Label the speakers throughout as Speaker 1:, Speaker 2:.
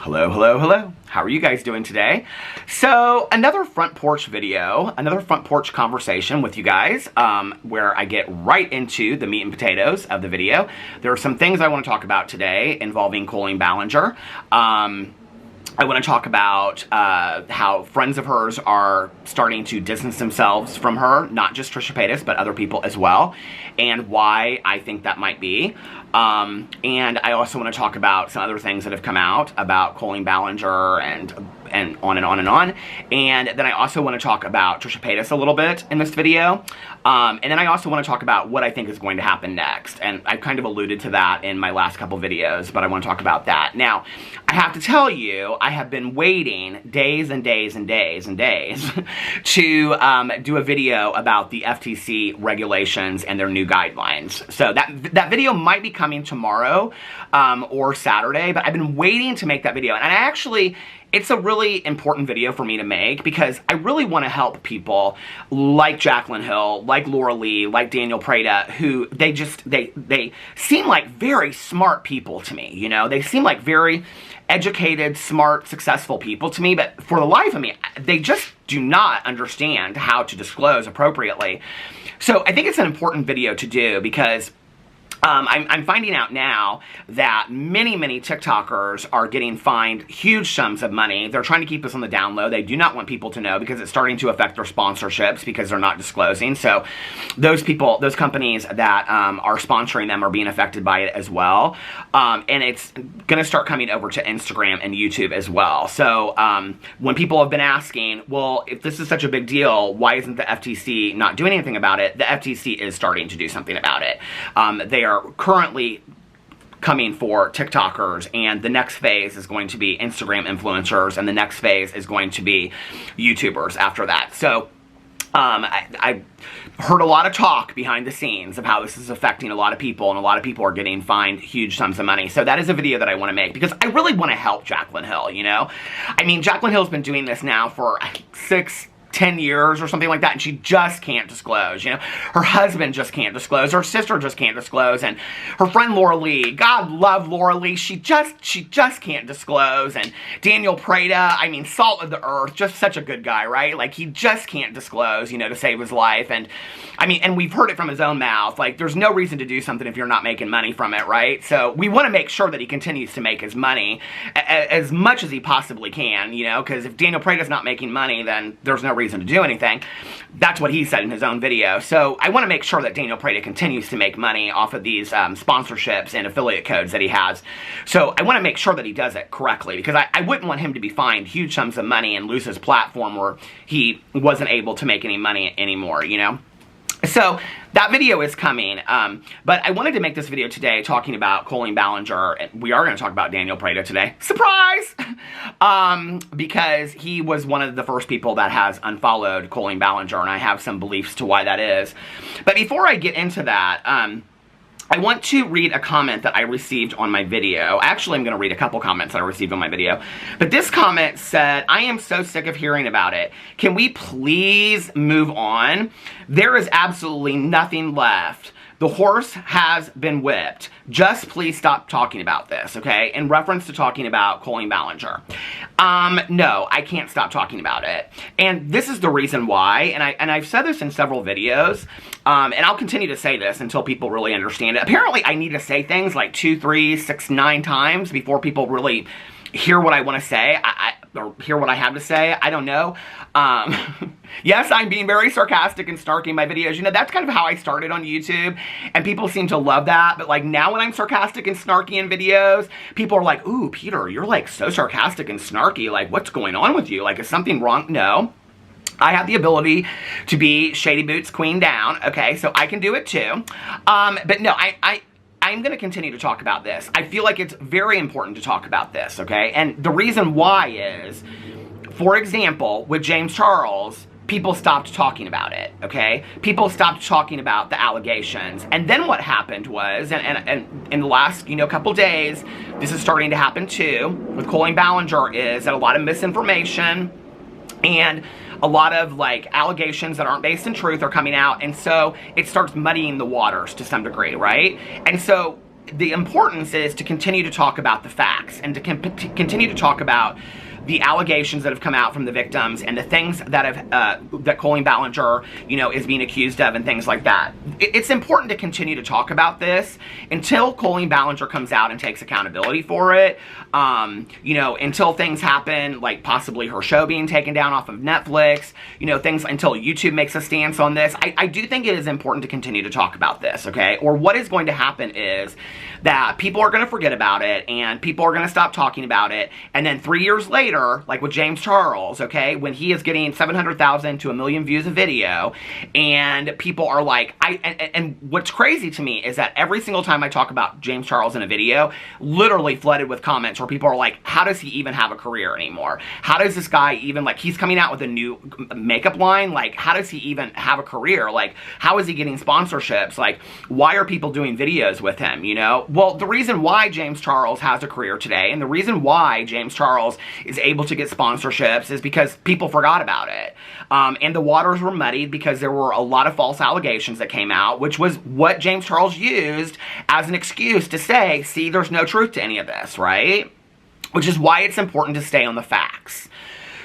Speaker 1: Hello, hello, hello. How are you guys doing today? So, another front porch video, another front porch conversation with you guys, where I get right into the meat and potatoes of the video. There are some things I want to talk about today involving Colleen Ballinger. I want to talk about how friends of hers are starting to distance themselves from her, not just Trisha Paytas, but other people as well, and why I think that might be. And I also want to talk about some other things that have come out about Colleen Ballinger and on and on and on. And then I also want to talk about Trisha Paytas a little bit in this video. And then I also want to talk about what I think is going to happen next. And I've kind of alluded to that in my last couple videos, but I want to talk about that. Now, I have to tell you, I have been waiting days and days and days and days to do a video about the FTC regulations and their new guidelines. So that video might be coming tomorrow or Saturday, but I've been waiting to make that video. And I actually, it's a really important video for me to make because I really want to help people like Jaclyn Hill, like Laura Lee, like Daniel Preda, who they seem like very smart people to me, you know? They seem like very educated, smart, successful people to me, but for the life of me, they just do not understand how to disclose appropriately. So I think it's an important video to do because I'm finding out now that many TikTokers are getting fined huge sums of money. They're trying to keep this on the down low. They do not want people to know because it's starting to affect their sponsorships because they're not disclosing. So those people, those companies that are sponsoring them are being affected by it as well. And it's going to start coming over to Instagram and YouTube as well. So when people have been asking, well, if this is such a big deal, why isn't the FTC not doing anything about it? The FTC is starting to do something about it. They are currently coming for TikTokers, and the next phase is going to be Instagram influencers, and the next phase is going to be YouTubers after that. So I heard a lot of talk behind the scenes of how this is affecting a lot of people, and a lot of people are getting fined huge sums of money. So that is a video that I want to make because I really want to help Jaclyn Hill, you know? I mean, Jaclyn Hill's been doing this now for 10 years or something like that, and she just can't disclose, you know? Her husband just can't disclose, her sister just can't disclose, and her friend Laura Lee, God love Laura Lee, she just can't disclose, and Daniel Preda, I mean, salt of the earth, just such a good guy, right? Like, he just can't disclose, you know, to save his life, and I mean, and we've heard it from his own mouth, like, there's no reason to do something if you're not making money from it, right? So, we want to make sure that he continues to make his money as much as he possibly can, you know, because if Daniel Preda's not making money, then there's no reason to do anything. That's what he said in his own video. So I want to make sure that Daniel Preda continues to make money off of these sponsorships and affiliate codes that he has. So I want to make sure that he does it correctly because I wouldn't want him to be fined huge sums of money and lose his platform where he wasn't able to make any money anymore, you know? So, that video is coming, but I wanted to make this video today talking about Colleen Ballinger. We are going to talk about Daniel Preda today. Surprise! Because he was one of the first people that has unfollowed Colleen Ballinger, and I have some beliefs to why that is. But before I get into that, I want to read a comment that I received on my video. Actually, I'm going to read a couple comments that I received on my video. But this comment said, I am so sick of hearing about it. Can we please move on? There is absolutely nothing left. The horse has been whipped. Just please stop talking about this, okay? In reference to talking about Colleen Ballinger. No, I can't stop talking about it. And this is the reason why, and I've said this in several videos, and I'll continue to say this until people really understand it. Apparently, I need to say things like 2, 3, 6, 9 times before people really hear what I want to say, or hear what I have to say. I don't know. Yes, I'm being very sarcastic and snarky in my videos. You know, that's kind of how I started on YouTube, and people seem to love that. But, like, now when I'm sarcastic and snarky in videos, people are like, ooh, Peter, you're, like, so sarcastic and snarky. Like, what's going on with you? Like, is something wrong? No. I have the ability to be Shady Boots Queen down, okay? So I can do it, too. But, no, I'm going to continue to talk about this. I feel like it's very important to talk about this, okay? And the reason why is, for example, with James Charles, people stopped talking about it, okay? People stopped talking about the allegations. And then what happened was, and in the last, you know, couple days, this is starting to happen too, with Colleen Ballinger, is that a lot of misinformation and a lot of, like, allegations that aren't based in truth are coming out, and so it starts muddying the waters to some degree, right? And so the importance is to continue to talk about the facts and to continue to talk about the allegations that have come out from the victims and the things that have that Colleen Ballinger, you know, is being accused of and things like that. It's important to continue to talk about this until Colleen Ballinger comes out and takes accountability for it. You know, until things happen, like possibly her show being taken down off of Netflix, you know, things until YouTube makes a stance on this. I do think it is important to continue to talk about this, okay? Or what is going to happen is that people are going to forget about it and people are going to stop talking about it, and then 3 years later, like with James Charles, okay, when he is getting 700,000 to 1 million views a video, and people are like, and what's crazy to me is that every single time I talk about James Charles in a video, literally flooded with comments where people are like, how does he even have a career anymore? How does this guy even, like, he's coming out with a new makeup line, like, how does he even have a career? Like, how is he getting sponsorships? Like, why are people doing videos with him, you know? Well, the reason why James Charles has a career today, and the reason why James Charles is able to get sponsorships, is because people forgot about it. And the waters were muddied because there were a lot of false allegations that came out, which was what James Charles used as an excuse to say, see, there's no truth to any of this, right? Which is why it's important to stay on the facts.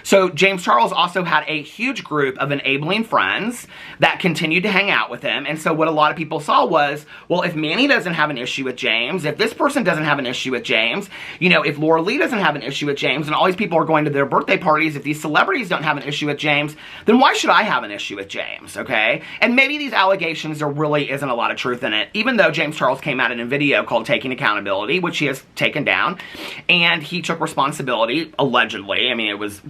Speaker 1: So James Charles also had a huge group of enabling friends that continued to hang out with him. And so what a lot of people saw was, well, if Manny doesn't have an issue with James, if this person doesn't have an issue with James, you know, if Laura Lee doesn't have an issue with James, and all these people are going to their birthday parties, if these celebrities don't have an issue with James, then why should I have an issue with James, okay? And maybe these allegations, there really isn't a lot of truth in it, even though James Charles came out in a video called Taking Accountability, which he has taken down, and he took responsibility, allegedly. I mean, it was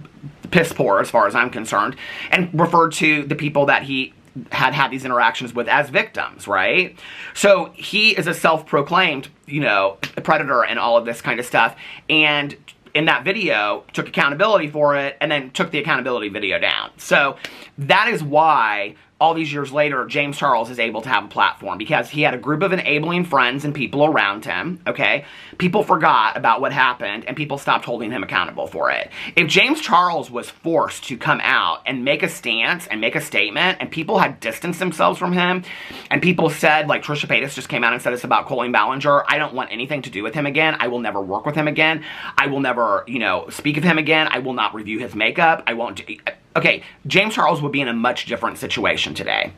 Speaker 1: piss poor as far as I'm concerned, and referred to the people that he had these interactions with as victims, right? So he is a self-proclaimed, you know, predator and all of this kind of stuff, and in that video took accountability for it and then took the accountability video down. So that is why all these years later, James Charles is able to have a platform, because he had a group of enabling friends and people around him, okay? People forgot about what happened, and people stopped holding him accountable for it. If James Charles was forced to come out and make a stance and make a statement, and people had distanced themselves from him, and people said, like Trisha Paytas just came out and said this about Colleen Ballinger, I don't want anything to do with him again, I will never work with him again, I will never, you know, speak of him again, I will not review his makeup, I won't do... Okay, James Charles would be in a much different situation today.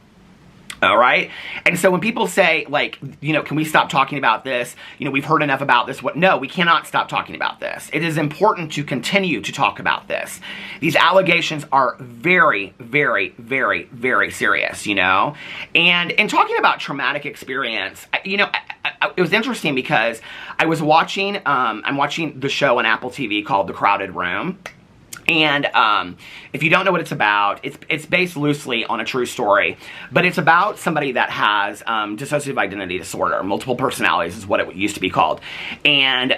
Speaker 1: All right? And so when people say, like, you know, can we stop talking about this? You know, we've heard enough about this. What? No, we cannot stop talking about this. It is important to continue to talk about this. These allegations are very, very, very, very serious, you know? And in talking about traumatic experience, you know, it was interesting because I was watching, I'm watching the show on Apple TV called The Crowded Room. And if you don't know what it's about, it's based loosely on a true story, but it's about somebody that has dissociative identity disorder, multiple personalities is what it used to be called, and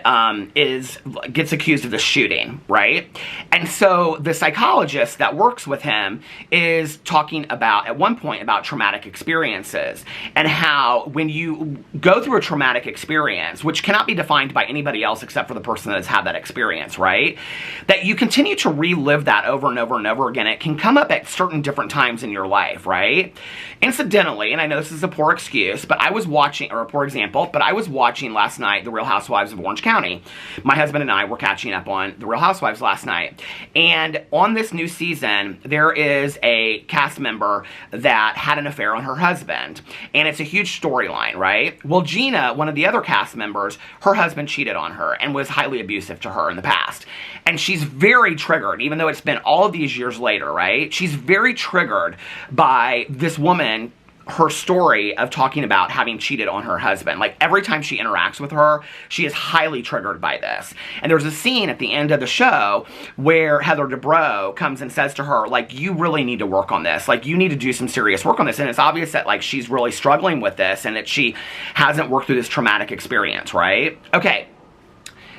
Speaker 1: gets accused of the shooting, right? And so the psychologist that works with him is talking about, at one point, about traumatic experiences, and how when you go through a traumatic experience, which cannot be defined by anybody else except for the person that has had that experience, right? That you continue to relive that over and over and over again. It can come up at certain different times in your life, right? Incidentally, and I know this is a poor excuse, but I was watching, or a poor example, but I was watching last night The Real Housewives of Orange County. My husband and I were catching up on The Real Housewives last night. And on this new season, there is a cast member that had an affair on her husband. And it's a huge storyline, right? Well, Gina, one of the other cast members, her husband cheated on her and was highly abusive to her in the past. And she's very triggered, even though it's been all of these years later, right? She's very triggered by this woman, her story of talking about having cheated on her husband. Like, every time she interacts with her, she is highly triggered by this. And there's a scene at the end of the show where Heather Dubrow comes and says to her, like, you really need to work on this. Like, you need to do some serious work on this. And it's obvious that, like, she's really struggling with this and that she hasn't worked through this traumatic experience, right? Okay.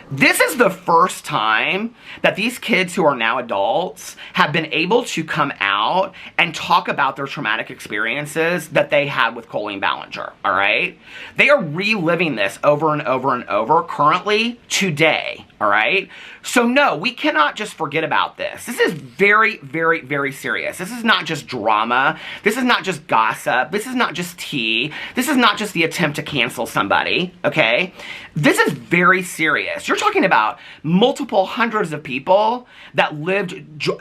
Speaker 1: This is the first time that these kids who are now adults have been able to come out and talk about their traumatic experiences that they had with Colleen Ballinger, all right? They are reliving this over and over and over currently today, all right? So no, we cannot just forget about this. This is very, very, very serious. This is not just drama. This is not just gossip. This is not just tea. This is not just the attempt to cancel somebody, okay? This is very serious. You're talking about multiple hundreds of people that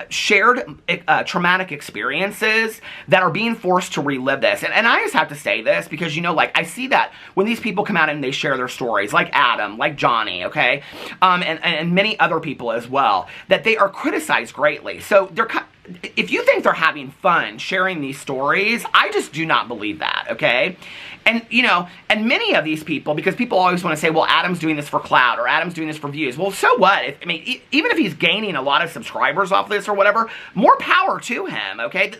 Speaker 1: shared traumatic experiences that are being forced to relive this. And I just have to say this because, you know, like, I see that when these people come out and they share their stories, like Adam, like Johnny, okay? And many other people as well, that they are criticized greatly. So if you think they're having fun sharing these stories, I just do not believe that, okay? And, you know, and many of these people, because people always want to say, well, Adam's doing this for clout, or Adam's doing this for views. Well, so what? I mean, even if he's gaining a lot of subscribers off this or whatever, more power to him, okay?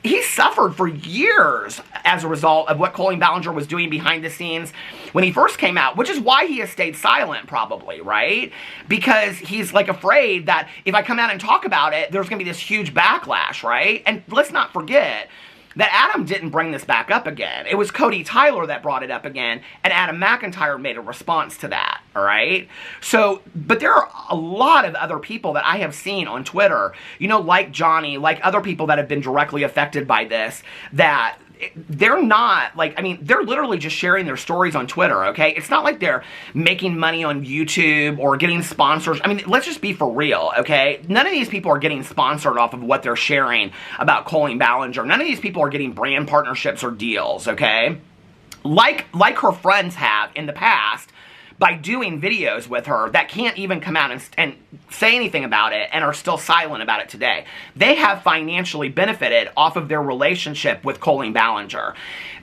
Speaker 1: He suffered for years as a result of what Colleen Ballinger was doing behind the scenes when he first came out, which is why he has stayed silent, probably, right? Because he's, like, afraid that if I come out and talk about it, there's going to be this huge backlash, right? And let's not forget that Adam didn't bring this back up again. It was Cody Tyler that brought it up again, and Adam McIntyre made a response to that, all right? So, but there are a lot of other people that I have seen on Twitter, you know, like Johnny, like other people that have been directly affected by this, that they're not, like, I mean, they're literally just sharing their stories on Twitter, okay? It's not like they're making money on YouTube or getting sponsors. I mean, let's just be for real, okay? None of these people are getting sponsored off of what they're sharing about Colleen Ballinger. None of these people are getting brand partnerships or deals, okay? Like her friends have in the past, by doing videos with her that can't even come out and say anything about it and are still silent about it today. They have financially benefited off of their relationship with Colleen Ballinger.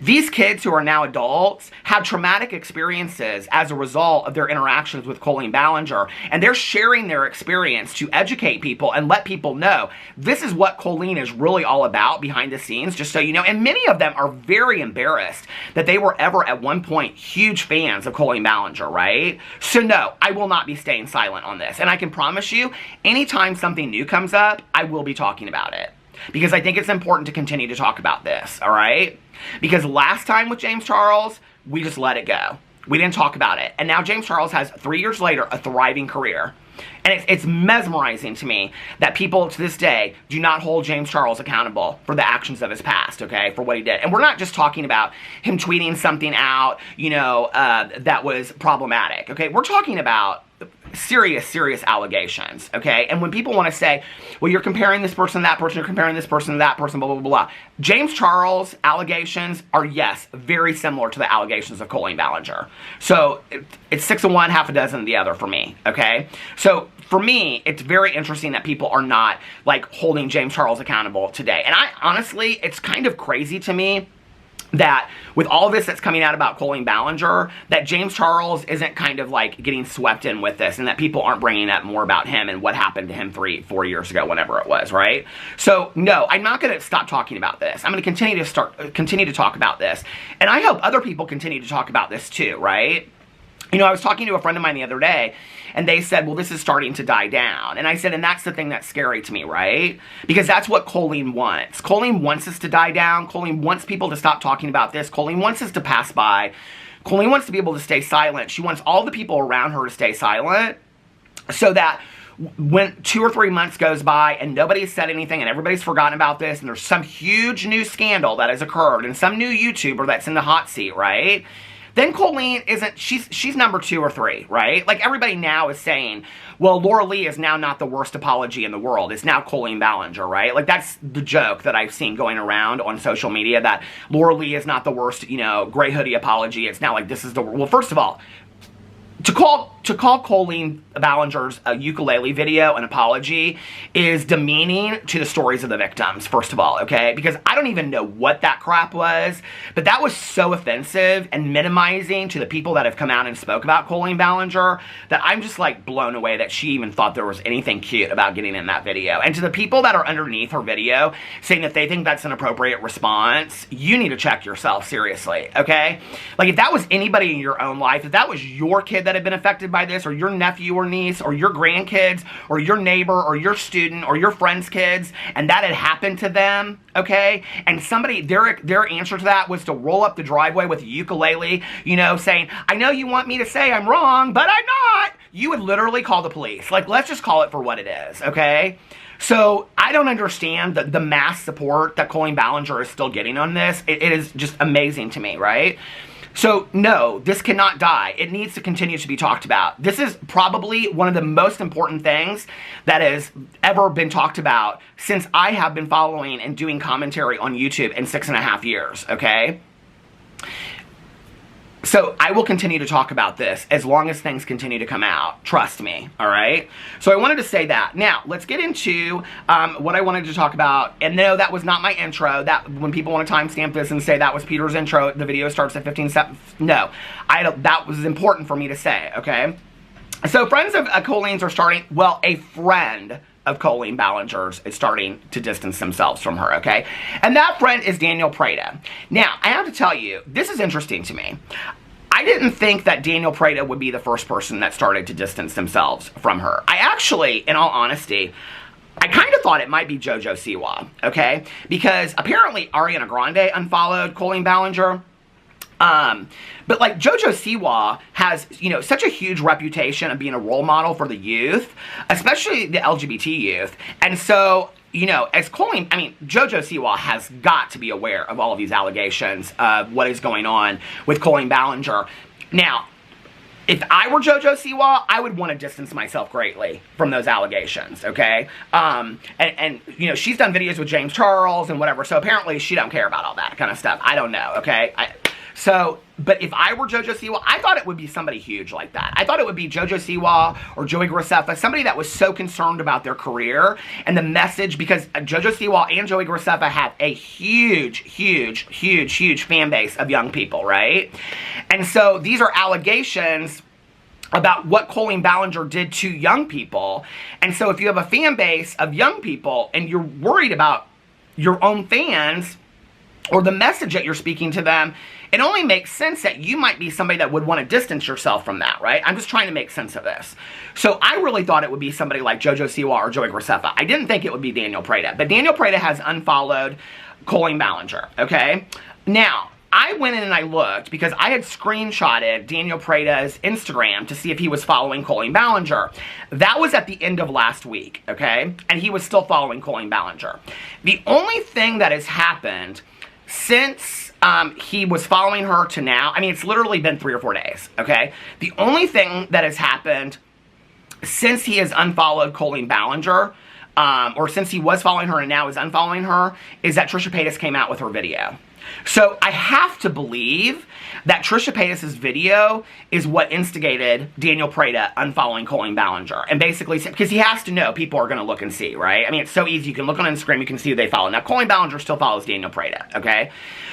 Speaker 1: These kids who are now adults had traumatic experiences as a result of their interactions with Colleen Ballinger, and they're sharing their experience to educate people and let people know this is what Colleen is really all about behind the scenes, just so you know. And many of them are very embarrassed that they were ever at one point huge fans of Colleen Ballinger, right? So no, I will not be staying silent on this. And I can promise you, anytime something new comes up, I will be talking about it. Because I think it's important to continue to talk about this, all right? Because last time with James Charles, we just let it go. We didn't talk about it. And now James Charles has, 3 years later, a thriving career. And it's mesmerizing to me that people to this day do not hold James Charles accountable for the actions of his past, okay, for what he did. And we're not just talking about him tweeting something out, you know, that was problematic, okay? We're talking about serious, serious allegations, okay? And when people want to say, well, you're comparing this person to that person, you're comparing this person to that person, blah, blah, blah, blah. James Charles' allegations are, yes, very similar to the allegations of Colleen Ballinger. So it's 6 of one, half a dozen of the other for me, okay? So for me, it's very interesting that people are not, like, holding James Charles accountable today. And I, honestly, it's kind of crazy to me that with all this that's coming out about Colleen Ballinger, that James Charles isn't kind of like getting swept in with this, and that people aren't bringing up more about him and what happened to him 3-4 years ago, whenever it was, right? So no, I'm not going to stop talking about this. I'm going to continue to talk about this, and I hope other people continue to talk about this too, right? You know, I was talking to a friend of mine the other day, and they said, well, this is starting to die down. And I said, and that's the thing that's scary to me, right? Because that's what Colleen wants. Colleen wants us to die down. Colleen wants people to stop talking about this. Colleen wants us to pass by. Colleen wants to be able to stay silent. She wants all the people around her to stay silent so that when 2 or 3 months goes by and nobody's said anything and everybody's forgotten about this and there's some huge new scandal that has occurred and some new YouTuber that's in the hot seat, right? Then Colleen isn't, she's number 2 or 3, right? Like, everybody now is saying, well, Laura Lee is now not the worst apology in the world. It's now Colleen Ballinger, right? Like, that's the joke that I've seen going around on social media, that Laura Lee is not the worst, you know, gray hoodie apology. It's now like, this is the, well, first of all, to call Colleen Ballinger's ukulele video an apology is demeaning to the stories of the victims, first of all, okay? Because I don't even know what that crap was, but that was so offensive and minimizing to the people that have come out and spoke about Colleen Ballinger that I'm just, like, blown away that she even thought there was anything cute about getting in that video. And to the people that are underneath her video saying that they think that's an appropriate response, you need to check yourself seriously, okay? Like, if that was anybody in your own life, if that was your kid that that have been affected by this, or your nephew or niece, or your grandkids, or your neighbor, or your student, or your friend's kids, and that had happened to them, okay? And somebody, their answer to that was to roll up the driveway with a ukulele, you know, saying, I know you want me to say I'm wrong, but I'm not. You would literally call the police. Like, let's just call it for what it is, okay? So I don't understand the mass support that Colleen Ballinger is still getting on this. It is just amazing to me, right? So no, this cannot die. It needs to continue to be talked about. This is probably one of the most important things that has ever been talked about since I have been following and doing commentary on YouTube in 6.5 years, okay? So I will continue to talk about this as long as things continue to come out. Trust me, all right? So I wanted to say that. Now, let's get into what I wanted to talk about. And no, that was not my intro. That when people want to timestamp this and say that was Peter's intro, the video starts at 15 seconds. No, that was important for me to say, okay? So friends of Colleen's are starting, well, a friend of Colleen Ballinger's is starting to distance themselves from her, okay? And that friend is Daniel Preda. Now, I have to tell you, this is interesting to me. I didn't think that Daniel Preda would be the first person that started to distance themselves from her. I actually, in all honesty, I kind of thought it might be JoJo Siwa, okay? Because apparently Ariana Grande unfollowed Colleen Ballinger. But like JoJo Siwa has, you know, such a huge reputation of being a role model for the youth, especially the LGBT youth. And so, you know, as Colleen, I mean, JoJo Siwa has got to be aware of all of these allegations of what is going on with Colleen Ballinger. Now, if I were JoJo Siwa, I would want to distance myself greatly from those allegations, okay? And you know, she's done videos with James Charles and whatever, so apparently she don't care about all that kind of stuff. I don't know, okay? So, but if I were JoJo Siwa, I thought it would be somebody huge like that. I thought it would be JoJo Siwa or Joey Graceffa, somebody that was so concerned about their career and the message, because JoJo Siwa and Joey Graceffa have a huge fan base of young people, right? And so these are allegations about what Colleen Ballinger did to young people. And so if you have a fan base of young people and you're worried about your own fans or the message that you're speaking to them, it only makes sense that you might be somebody that would want to distance yourself from that, right? I'm just trying to make sense of this. So I really thought it would be somebody like JoJo Siwa or Joey Graceffa. I didn't think it would be Daniel Preda. But Daniel Preda has unfollowed Colleen Ballinger, okay? Now, I went in and I looked because I had screenshotted Daniel Preda's Instagram to see if he was following Colleen Ballinger. That was at the end of last week, okay? And he was still following Colleen Ballinger. The only thing that has happened since he was following her to now, I mean, it's literally been 3 or 4 days, okay? The only thing that has happened since he has unfollowed Colleen Ballinger, or since he was following her and now is unfollowing her, is that Trisha Paytas came out with her video. So I have to believe that Trisha Paytas' video is what instigated Daniel Preda unfollowing Colleen Ballinger. And basically, because he has to know people are going to look and see, right? I mean, it's so easy. You can look on Instagram, you can see who they follow. Now, Colleen Ballinger still follows Daniel Preda, okay?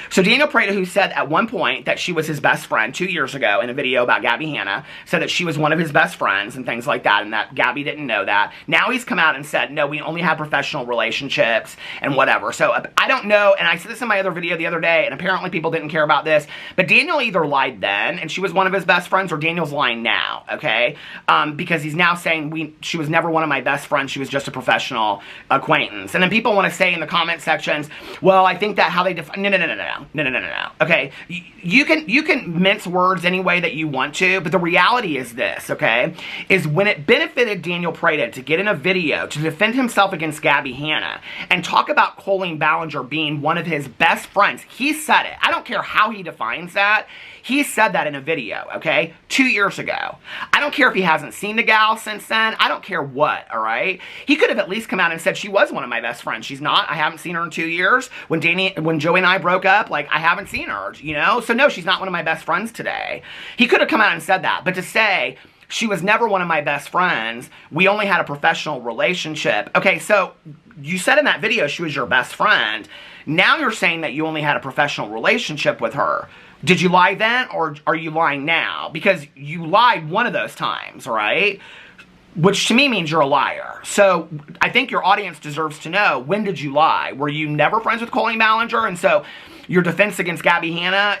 Speaker 1: So Daniel Preda, who said at one point that she was his best friend 2 years ago in a video about Gabby Hanna, said that she was one of his best friends and things like that, and that Gabby didn't know that. Now he's come out and said, no, we only have professional relationships and whatever. So I don't know, and I said this in my other video the other day, and apparently people didn't care about this, but Daniel either lied then, and she was one of his best friends, or Daniel's lying now, okay? Because he's now saying she was never one of my best friends, she was just a professional acquaintance. And then people want to say in the comment sections, well, I think that how they define, no, okay? You can mince words any way that you want to, but the reality is this, okay? Is when it benefited Daniel Preda to get in a video to defend himself against Gabby Hanna and talk about Colleen Ballinger being one of his best friends, he said it. I don't care how he defines that. He said that in a video, okay? 2 years ago. I don't care if he hasn't seen the gal since then. I don't care what, all right? He could have at least come out and said she was one of my best friends. She's not. I haven't seen her in 2 years. When Joey and I broke up, like, I haven't seen her, you know? So no, she's not one of my best friends today. He could have come out and said that. But to say she was never one of my best friends, we only had a professional relationship. Okay, so you said in that video she was your best friend. Now you're saying that you only had a professional relationship with her. Did you lie then, or are you lying now? Because you lied one of those times, right? Which to me means you're a liar. So I think your audience deserves to know, when did you lie? Were you never friends with Colleen Ballinger? And so your defense against Gabby Hanna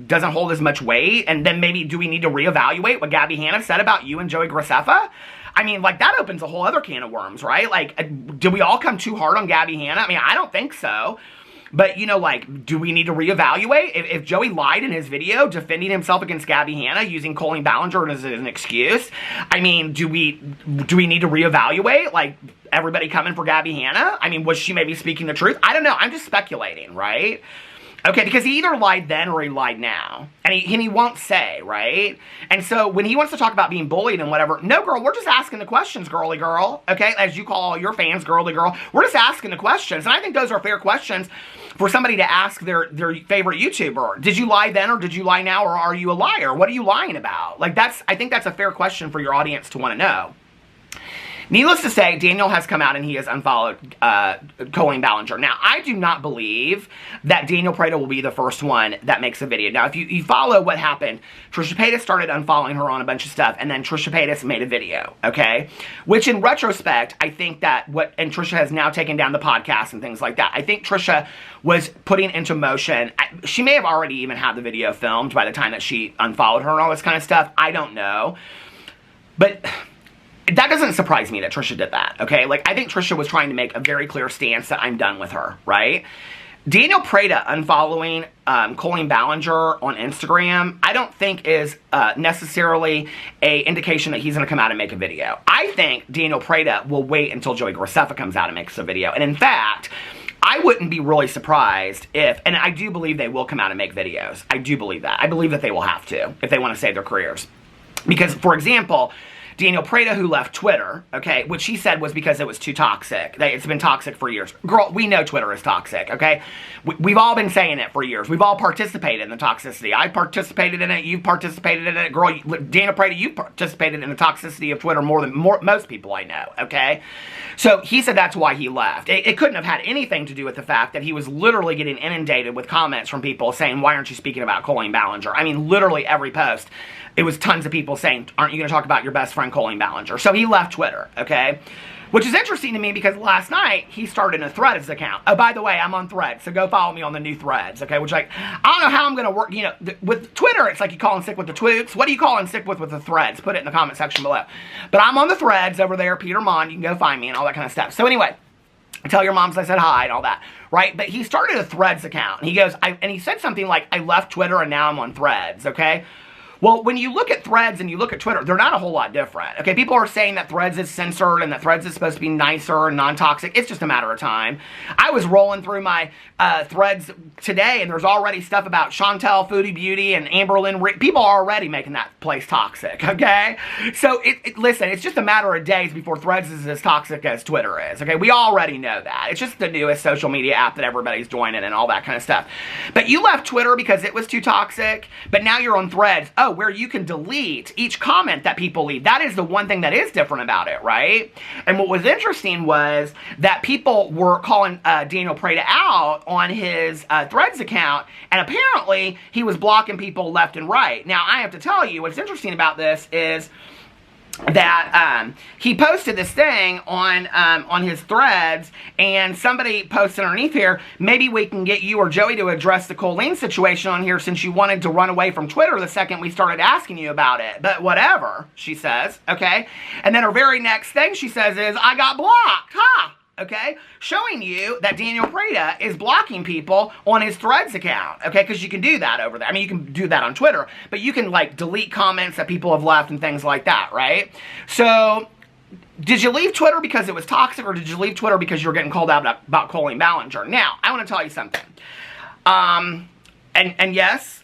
Speaker 1: doesn't hold as much weight, and then maybe do we need to reevaluate what Gabby Hanna said about you and Joey Graceffa? I mean, like, that opens a whole other can of worms, right? Like, do we all come too hard on Gabby Hanna? I mean, I don't think so. But, you know, like, do we need to reevaluate? If Joey lied in his video defending himself against Gabby Hanna using Colleen Ballinger as an excuse, I mean, do we need to reevaluate? Like, everybody coming for Gabby Hanna? I mean, was she maybe speaking the truth? I don't know. I'm just speculating, right? Okay, because he either lied then or he lied now. And he won't say, right? And so when he wants to talk about being bullied and whatever, no, girl, we're just asking the questions, girly girl. Okay, as you call all your fans, girly girl. We're just asking the questions. And I think those are fair questions for somebody to ask their favorite YouTuber. Did you lie then or did you lie now, or are you a liar? What are you lying about? Like, I think that's a fair question for your audience to want to know. Needless to say, Daniel has come out and he has unfollowed Colleen Ballinger. Now, I do not believe that Daniel Preda will be the first one that makes a video. Now, if you follow what happened, Trisha Paytas started unfollowing her on a bunch of stuff, and then Trisha Paytas made a video, okay? Which, in retrospect, I think that and Trisha has now taken down the podcast and things like that. I think Trisha was putting into motion, she may have already even had the video filmed by the time that she unfollowed her and all this kind of stuff. I don't know. But that doesn't surprise me that Trisha did that, okay? Like, I think Trisha was trying to make a very clear stance that I'm done with her, right? Daniel Preda unfollowing Colleen Ballinger on Instagram, I don't think is necessarily a indication that he's going to come out and make a video. I think Daniel Preda will wait until Joey Graceffa comes out and makes a video. And in fact, I wouldn't be really surprised if, and I do believe they will come out and make videos. I do believe that. I believe that they will have to if they want to save their careers. Because, for example, Daniel Preda, who left Twitter, okay, which he said was because it was too toxic. It's been toxic for years. Girl, we know Twitter is toxic, okay? We've all been saying it for years. We've all participated in the toxicity. I participated in it. You've participated in it. Girl, Daniel Preda, you participated in the toxicity of Twitter more than most people I know, okay? So he said that's why he left. It couldn't have had anything to do with the fact that he was literally getting inundated with comments from people saying, why aren't you speaking about Colleen Ballinger? I mean, literally every post, it was tons of people saying, aren't you going to talk about your best friend Colleen Ballinger? So he left Twitter, okay? Which is interesting to me because last night he started a Threads account. Oh, by the way, I'm on Threads, so go follow me on the new Threads, okay? Which, like, I don't know how I'm going to work, you know, with Twitter, it's like you call in sick with the twoots. What do you call in sick with the Threads? Put it in the comment section below. But I'm on the Threads over there, Peter Monn. You can go find me and all that kind of stuff. So anyway, tell your moms I said hi and all that, right? But he started a Threads account. And he goes, and he said something like, I left Twitter and now I'm on Threads, okay? Well, when you look at Threads and you look at Twitter, they're not a whole lot different. Okay, people are saying that Threads is censored and that Threads is supposed to be nicer and non-toxic. It's just a matter of time. I was rolling through my Threads today and there's already stuff about Chantel, Foodie Beauty, and Amberlynn. People are already making that place toxic, okay? So, listen, it's just a matter of days before Threads is as toxic as Twitter is, okay? We already know that. It's just the newest social media app that everybody's joining and all that kind of stuff. But you left Twitter because it was too toxic, but now you're on Threads. Oh, where you can delete each comment that people leave. That is the one thing that is different about it, right? And what was interesting was that people were calling Daniel Preda out on his Threads account, and apparently he was blocking people left and right. Now, I have to tell you, what's interesting about this is that he posted this thing on his Threads, and somebody posted underneath here, maybe we can get you or Joey to address the Colleen situation on here since you wanted to run away from Twitter the second we started asking you about it. But whatever, she says, okay? And then her very next thing she says is, I got blocked, ha! Okay, showing you that Daniel Preda is blocking people on his Threads account, okay, because you can do that over there. I mean, you can do that on Twitter, but you can, like, delete comments that people have left and things like that, right? So, did you leave Twitter because it was toxic, or did you leave Twitter because you were getting called out about Colleen Ballinger? Now, I want to tell you something. And yes,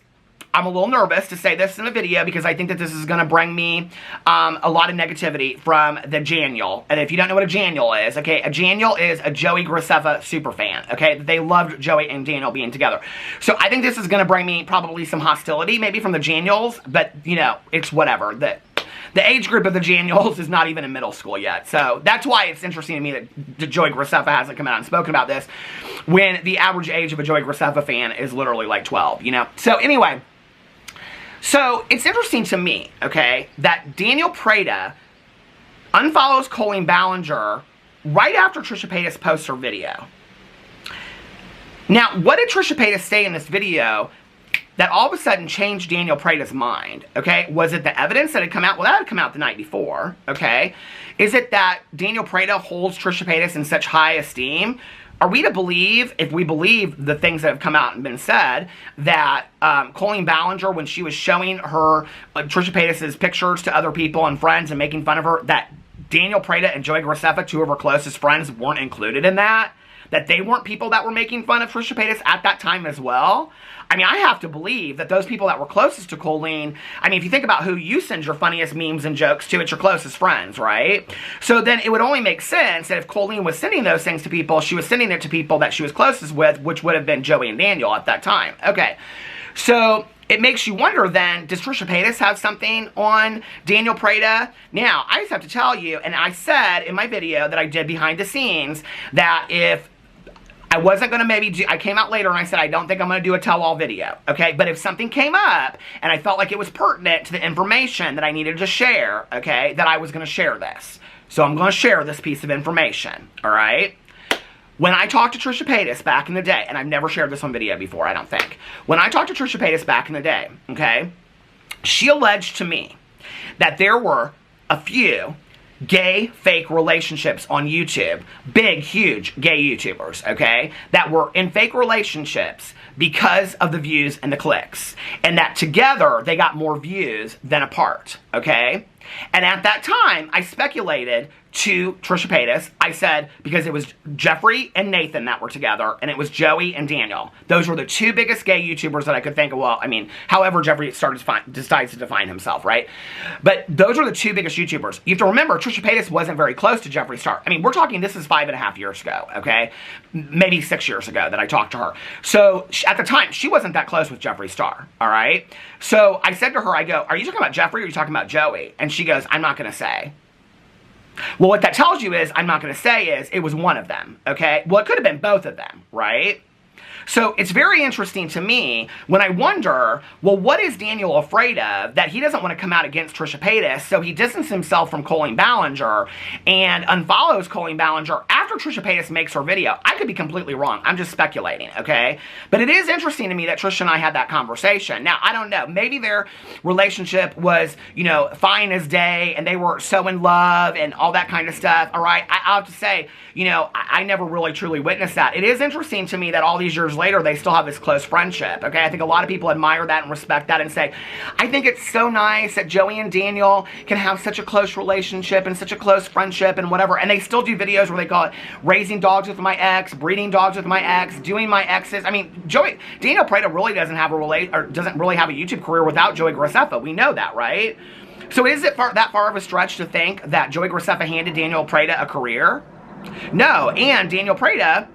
Speaker 1: I'm a little nervous to say this in a video because I think that this is going to bring me a lot of negativity from the Janiel. And if you don't know what a Janiel is, okay, a Janiel is a Joey Graceffa superfan, okay? They loved Joey and Daniel being together. So I think this is going to bring me probably some hostility, maybe from the Janiels, but, you know, it's whatever. The age group of the Janiels is not even in middle school yet. So that's why it's interesting to me that Joey Graceffa hasn't come out and spoken about this when the average age of a Joey Graceffa fan is literally like 12, you know? So anyway, so it's interesting to me, okay, that Daniel Preda unfollows Colleen Ballinger right after Trisha Paytas posts her video. Now, what did Trisha Paytas say in this video that all of a sudden changed Daniel Preda's mind, okay? Was it the evidence that had come out? Well, that had come out the night before, okay? Is it that Daniel Preda holds Trisha Paytas in such high esteem? Are we to believe, if we believe the things that have come out and been said, that Colleen Ballinger, when she was showing her Trisha Paytas' pictures to other people and friends and making fun of her, that Daniel Preda and Joey Graceffa, two of her closest friends, weren't included in that? That they weren't people that were making fun of Trisha Paytas at that time as well? I mean, I have to believe that those people that were closest to Colleen, I mean, if you think about who you send your funniest memes and jokes to, it's your closest friends, right? So then it would only make sense that if Colleen was sending those things to people, she was sending it to people that she was closest with, which would have been Joey and Daniel at that time. Okay, so it makes you wonder then, does Trisha Paytas have something on Daniel Preda? Now, I just have to tell you, and I said in my video that I did behind the scenes, that if I wasn't going to I came out later and I said, I don't think I'm going to do a tell-all video, okay? But if something came up and I felt like it was pertinent to the information that I needed to share, okay, that I was going to share this. So I'm going to share this piece of information, all right? When I talked to Trisha Paytas back in the day, and I've never shared this on video before, I don't think. When I talked to Trisha Paytas back in the day, okay, she alleged to me that there were a few gay fake relationships on YouTube, big, huge gay YouTubers, okay, that were in fake relationships because of the views and the clicks, and that together they got more views than apart, okay? And at that time, I speculated to Trisha Paytas. I said, because it was Jeffrey and Nathan that were together, and it was Joey and Daniel. Those were the two biggest gay YouTubers that I could think of. Well, I mean, however Jeffrey decides to define himself, right? But those are the two biggest YouTubers. You have to remember, Trisha Paytas wasn't very close to Jeffree Star. I mean, we're talking, this is 5.5 years ago, okay? Maybe 6 years ago that I talked to her. So, at the time, she wasn't that close with Jeffree Star, all right? So, I said to her, I go, are you talking about Jeffrey or are you talking about Joey? And she goes, I'm not going to say. Well, what that tells you is, I'm not going to say is, it was one of them, okay? Well, it could have been both of them, right? So, it's very interesting to me when I wonder, well, what is Daniel afraid of that he doesn't want to come out against Trisha Paytas, so he distances himself from Colleen Ballinger and unfollows Colleen Ballinger after Trisha Paytas makes her video. I could be completely wrong. I'm just speculating, okay? But it is interesting to me that Trisha and I had that conversation. Now, I don't know. Maybe their relationship was, you know, fine as day, and they were so in love and all that kind of stuff, all right? I'll have to say, you know, I never really truly witnessed that. It is interesting to me that all these years later, they still have this close friendship, okay? I think a lot of people admire that and respect that and say, I think it's so nice that Joey and Daniel can have such a close relationship and such a close friendship and whatever, and they still do videos where they call it raising dogs with my ex, breeding dogs with my ex, doing my exes. I mean, Daniel Preda really doesn't really have a YouTube career without Joey Graceffa. We know that, right? So is it that far of a stretch to think that Joey Graceffa handed Daniel Preda a career? No, and Daniel Preda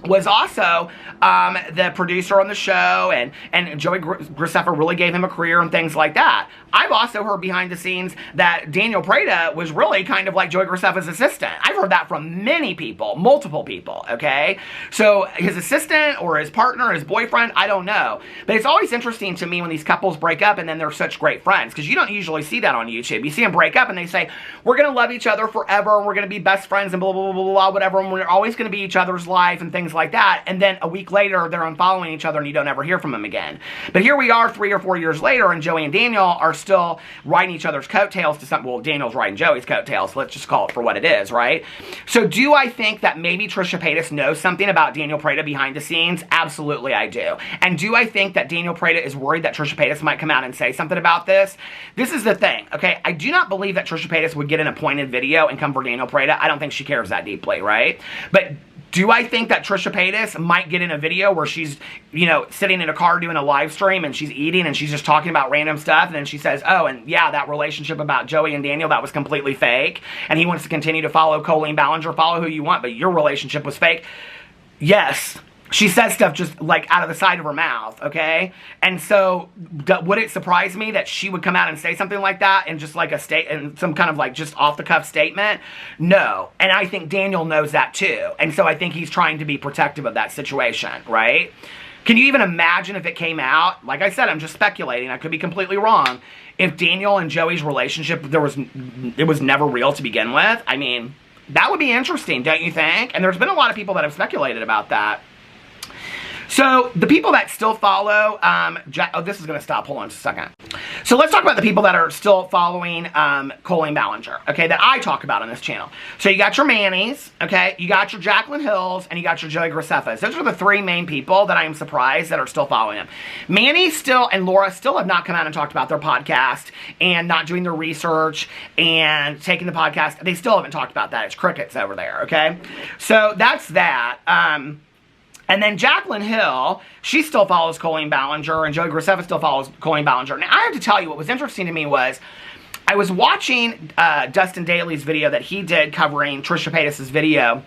Speaker 1: was also the producer on the show, and Joey Graceffa really gave him a career and things like that. I've also heard behind the scenes that Daniel Preda was really kind of like Joey Graceffa's assistant. I've heard that from many people, multiple people, okay? So his assistant or his partner, his boyfriend, I don't know. But it's always interesting to me when these couples break up and then they're such great friends, because you don't usually see that on YouTube. You see them break up and they say, we're going to love each other forever, and we're going to be best friends and blah, blah, blah, blah, blah, whatever, and we're always going to be each other's life and things like that. And then a week later, they're unfollowing each other and you don't ever hear from them again. But here we are 3 or 4 years later, and Joey and Daniel are still riding each other's coattails to something. Well, Daniel's riding Joey's coattails, so let's just call it for what it is, right? So do I think that maybe Trisha Paytas knows something about Daniel Preda behind the scenes? Absolutely, I do. And do I think that Daniel Preda is worried that Trisha Paytas might come out and say something about this? This is the thing, okay? I do not believe that Trisha Paytas would get an appointed video and come for Daniel Preda. I don't think she cares that deeply, right? But do I think that Trisha Paytas might get in a video where she's, you know, sitting in a car doing a live stream and she's eating and she's just talking about random stuff, and then she says, oh, and yeah, that relationship about Joey and Daniel, that was completely fake, and he wants to continue to follow Colleen Ballinger, follow who you want, but your relationship was fake? Yes. She says stuff just, like, out of the side of her mouth, okay? And so, would it surprise me that she would come out and say something like that in just, like, some kind of, like, just off-the-cuff statement? No. And I think Daniel knows that, too. And so I think he's trying to be protective of that situation, right? Can you even imagine if it came out? Like I said, I'm just speculating. I could be completely wrong. If Daniel and Joey's relationship, it was never real to begin with, I mean, that would be interesting, don't you think? And there's been a lot of people that have speculated about that. So the people that still follow, this is going to stop. Hold on just a second. So let's talk about the people that are still following Colleen Ballinger, okay, that I talk about on this channel. So you got your Mannies, okay, you got your Jaclyn Hills, and you got your Joey Graceffas. Those are the three main people that I am surprised that are still following him. Manny still and Laura still have not come out and talked about their podcast and not doing their research and taking the podcast. They still haven't talked about that. It's crickets over there, okay? So that's that. And then Jaclyn Hill, she still follows Colleen Ballinger, and Joey Graceffas still follows Colleen Ballinger. Now, I have to tell you, what was interesting to me was, I was watching Dustin Daly's video that he did covering Trisha Paytas' video,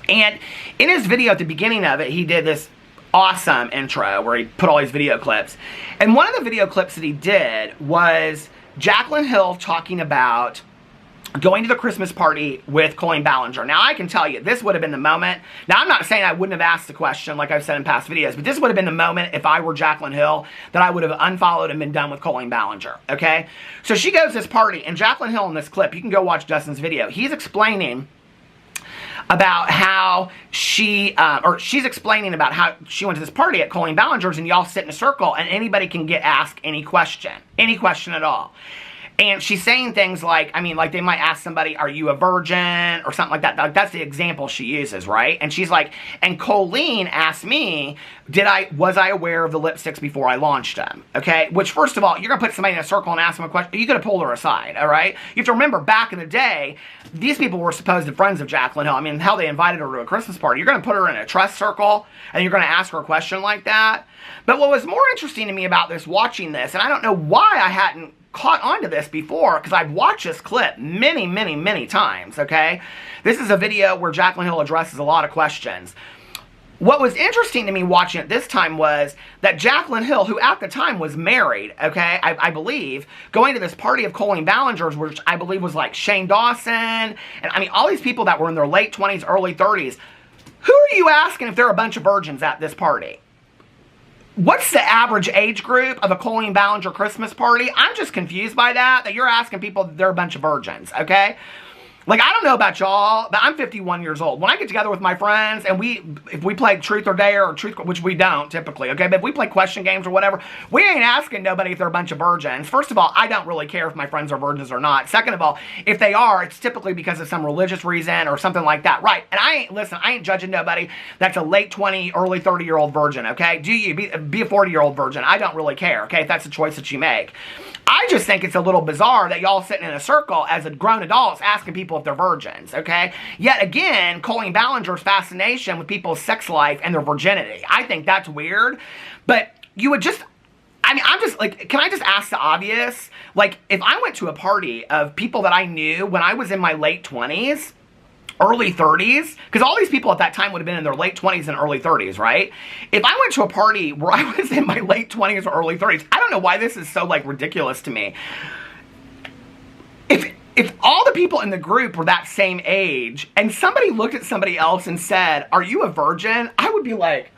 Speaker 1: and in his video, at the beginning of it, he did this awesome intro where he put all these video clips. And one of the video clips that he did was Jaclyn Hill talking about going to the Christmas party with Colleen Ballinger. Now, I can tell you, this would have been the moment. Now, I'm not saying I wouldn't have asked the question like I've said in past videos, but this would have been the moment if I were Jaclyn Hill that I would have unfollowed and been done with Colleen Ballinger, okay? So she goes to this party, and Jaclyn Hill in this clip, you can go watch Dustin's video, he's explaining about how she's explaining about how she went to this party at Colleen Ballinger's, and y'all sit in a circle, and anybody can ask any question at all. And she's saying things like, I mean, like they might ask somebody, are you a virgin? Or something like that. Like, that's the example she uses, right? And she's like, and Colleen asked me, was I aware of the lipsticks before I launched them? Okay? Which, first of all, you're going to put somebody in a circle and ask them a question. You could have pulled her aside, all right? You have to remember, back in the day, these people were supposed friends of Jaclyn Hill. I mean, how they invited her to a Christmas party. You're going to put her in a trust circle, and you're going to ask her a question like that. But what was more interesting to me about this, watching this, and I don't know why I hadn't caught on to this before, because I've watched this clip many, many, many times, okay? This is a video where Jaclyn Hill addresses a lot of questions. What was interesting to me watching it this time was that Jaclyn Hill, who at the time was married, okay, I believe, going to this party of Colleen Ballinger's, which I believe was like Shane Dawson, and I mean, all these people that were in their late 20s, early 30s, who are you asking if they're a bunch of virgins at this party? What's the average age group of a Colleen Ballinger Christmas party? I'm just confused by that you're asking people if they're a bunch of virgins, okay? Like, I don't know about y'all, but I'm 51 years old. When I get together with my friends and if we play Truth or Dare or Truth, which we don't typically, okay? But if we play question games or whatever, we ain't asking nobody if they're a bunch of virgins. First of all, I don't really care if my friends are virgins or not. Second of all, if they are, it's typically because of some religious reason or something like that. Right, and I ain't judging nobody that's a late 20, early 30-year-old virgin, okay? Do you be a 40-year-old virgin? I don't really care, okay, if that's a choice that you make. I just think it's a little bizarre that y'all sitting in a circle as grown adults asking people if they're virgins, okay? Yet again, Colleen Ballinger's fascination with people's sex life and their virginity. I think that's weird, but you would just, I mean, I'm just like, can I just ask the obvious? Like, if I went to a party of people that I knew when I was in my late 20s, early 30s, because all these people at that time would have been in their late 20s and early 30s, right? If I went to a party where I was in my late 20s or early 30s, I don't know why this is so, like, ridiculous to me. If all the people in the group were that same age, and somebody looked at somebody else and said, are you a virgin? I would be like,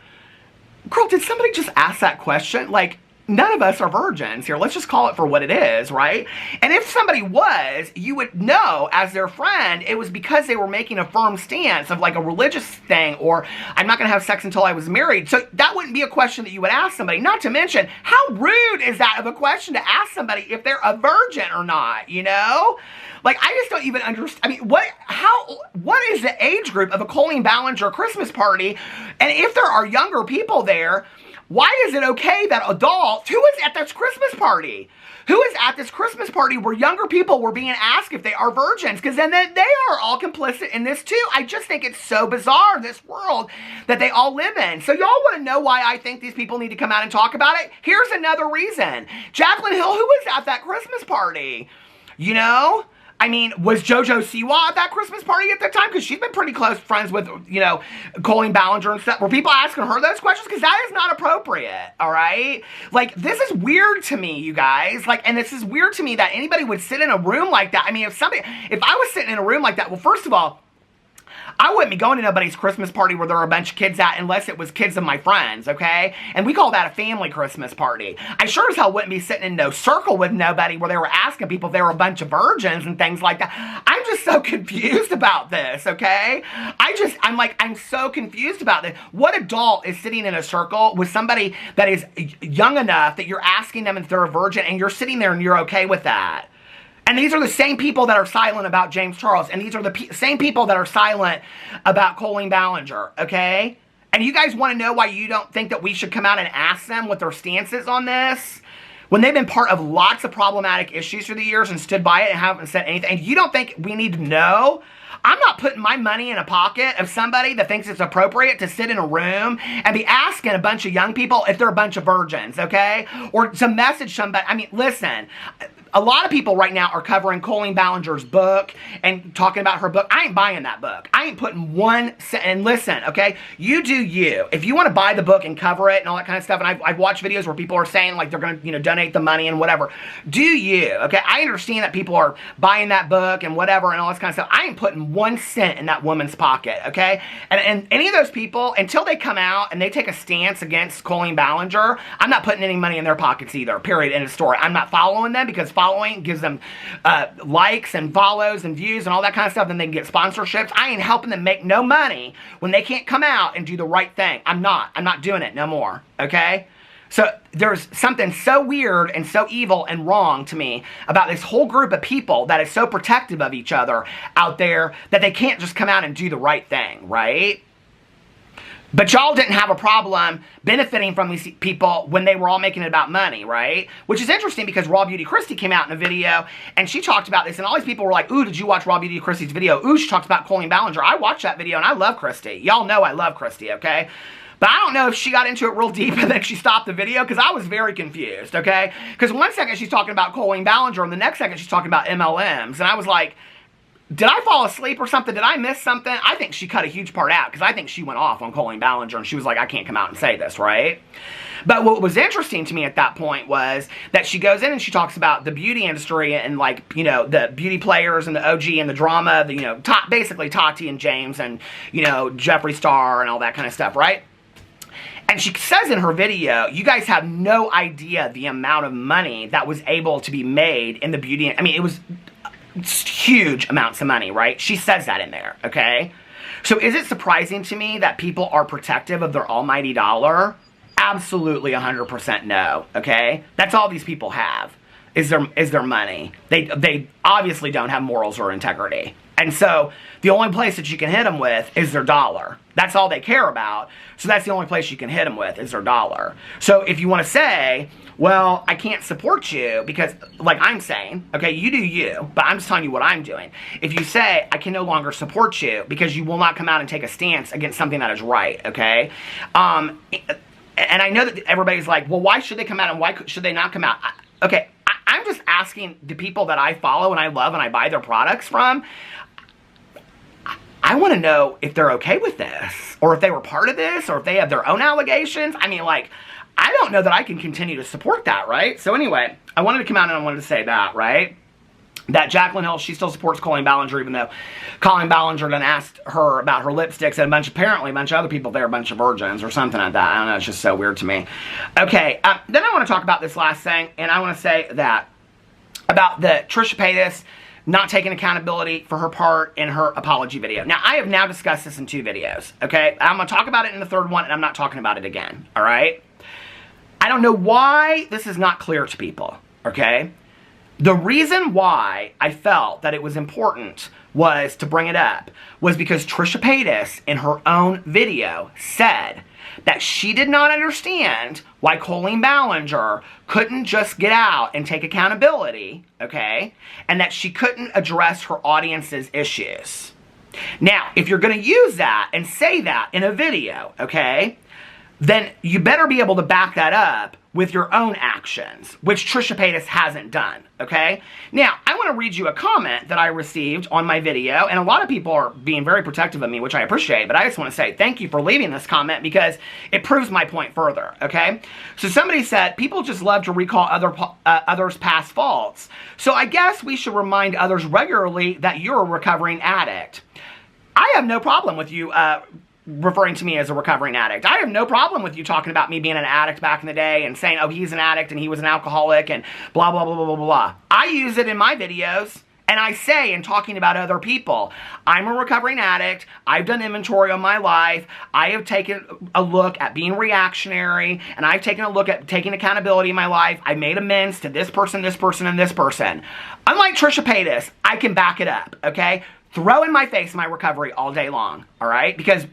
Speaker 1: girl, did somebody just ask that question? Like, none of us are virgins here. Let's just call it for what it is, right? And if somebody was, you would know as their friend, it was because they were making a firm stance of like a religious thing, or I'm not going to have sex until I was married. So that wouldn't be a question that you would ask somebody. Not to mention, how rude is that of a question to ask somebody if they're a virgin or not, you know? Like, I just don't even understand. I mean, what is the age group of a Colleen Ballinger Christmas party? And if there are younger people there, why is it okay that adults, who is at this Christmas party? Who is at this Christmas party where younger people were being asked if they are virgins? Because then they are all complicit in this too. I just think it's so bizarre, this world that they all live in. So y'all want to know why I think these people need to come out and talk about it? Here's another reason. Jaclyn Hill, who was at that Christmas party? You know? I mean, was JoJo Siwa at that Christmas party at the time? Because she's been pretty close friends with, you know, Colleen Ballinger and stuff. Were people asking her those questions? Because that is not appropriate, all right? Like, this is weird to me, you guys. Like, and this is weird to me that anybody would sit in a room like that. I mean, if I was sitting in a room like that, well, first of all, I wouldn't be going to nobody's Christmas party where there are a bunch of kids at unless it was kids of my friends, okay? And we call that a family Christmas party. I sure as hell wouldn't be sitting in no circle with nobody where they were asking people if they were a bunch of virgins and things like that. I'm just so confused about this, okay? I'm so confused about this. What adult is sitting in a circle with somebody that is young enough that you're asking them if they're a virgin and you're sitting there and you're okay with that? And these are the same people that are silent about James Charles. And these are the same people that are silent about Colleen Ballinger, okay? And you guys want to know why you don't think that we should come out and ask them what their stance is on this? When they've been part of lots of problematic issues through the years and stood by it and haven't said anything. And you don't think we need to know? I'm not putting my money in a pocket of somebody that thinks it's appropriate to sit in a room and be asking a bunch of young people if they're a bunch of virgins, okay? Or to message somebody. I mean, listen, a lot of people right now are covering Colleen Ballinger's book and talking about her book. I ain't buying that book. I ain't putting one cent. And listen, okay, you do you. If you want to buy the book and cover it and all that kind of stuff, and I've watched videos where people are saying like they're going to, donate the money and whatever. Do you, okay? I understand that people are buying that book and whatever and all this kind of stuff. I ain't putting 1 cent in that woman's pocket, okay? And any of those people, until they come out and they take a stance against Colleen Ballinger, I'm not putting any money in their pockets either, period, end of story. I'm not following them because following gives them likes and follows and views and all that kind of stuff, and they can get sponsorships. I ain't helping them make no money when they can't come out and do the right thing. I'm not doing it no more, okay? So there's something so weird and so evil and wrong to me about this whole group of people that is so protective of each other out there that they can't just come out and do the right thing, right? But y'all didn't have a problem benefiting from these people when they were all making it about money, right? Which is interesting because Raw Beauty Christie came out in a video and she talked about this and all these people were like, ooh, did you watch Raw Beauty Christie's video? Ooh, she talked about Colleen Ballinger. I watched that video and I love Christie. Y'all know I love Christie, okay? But I don't know if she got into it real deep and then she stopped the video because I was very confused, okay? Because one second she's talking about Colleen Ballinger and the next second she's talking about MLMs. And I was like, did I fall asleep or something? Did I miss something? I think she cut a huge part out because I think she went off on Colleen Ballinger and she was like, I can't come out and say this, right? But what was interesting to me at that point was that she goes in and she talks about the beauty industry and like, the beauty players and the OG and the drama, basically Tati and James and, Jeffree Star and all that kind of stuff, right? And she says in her video, you guys have no idea the amount of money that was able to be made in the beauty. I mean, it was huge amounts of money, right? She says that in there, okay? So is it surprising to me that people are protective of their almighty dollar? Absolutely 100% no, okay? That's all these people have, is their money. They obviously don't have morals or integrity. And so the only place that you can hit them with is their dollar. That's all they care about. So that's the only place you can hit them with is their dollar. So if you want to say, well, I can't support you because, like I'm saying, okay, you do you, but I'm just telling you what I'm doing. If you say, I can no longer support you because you will not come out and take a stance against something that is right, okay? And I know that everybody's like, well, why should they come out and why should they not come out? Okay, I'm just asking the people that I follow and I love and I buy their products from, I want to know if they're okay with this, or if they were part of this, or if they have their own allegations. I mean, like, I don't know that I can continue to support that, right? So anyway, I wanted to come out and I wanted to say that, right? That Jaclyn Hill, she still supports Colleen Ballinger, even though Colleen Ballinger then asked her about her lipsticks, and apparently a bunch of other people, they're a bunch of virgins or something like that. I don't know, it's just so weird to me. Okay, then I want to talk about this last thing, and I want to say that about the Trisha Paytas not taking accountability for her part in her apology video. Now, I have now discussed this in 2 videos, okay? I'm going to talk about it in the 3rd one, and I'm not talking about it again, all right? I don't know why this is not clear to people, okay? The reason why I felt that it was important was to bring it up was because Trisha Paytas, in her own video, said that she did not understand why Colleen Ballinger couldn't just get out and take accountability, okay? And that she couldn't address her audience's issues. Now, if you're going to use that and say that in a video, okay, then you better be able to back that up with your own actions, which Trisha Paytas hasn't done, okay? Now, I want to read you a comment that I received on my video, and a lot of people are being very protective of me, which I appreciate, but I just want to say thank you for leaving this comment because it proves my point further, okay? So somebody said, people just love to recall others' past faults, so I guess we should remind others regularly that you're a recovering addict. I have no problem with you referring to me as a recovering addict. I have no problem with you talking about me being an addict back in the day and saying, oh, he's an addict and he was an alcoholic and blah, blah, blah, blah, blah, blah. I use it in my videos. And I say in talking about other people, I'm a recovering addict, I've done inventory on my life, I have taken a look at being reactionary, and I've taken a look at taking accountability in my life, I made amends to this person, and this person. Unlike Trisha Paytas, I can back it up, okay? Throw in my face my recovery all day long, all right? Because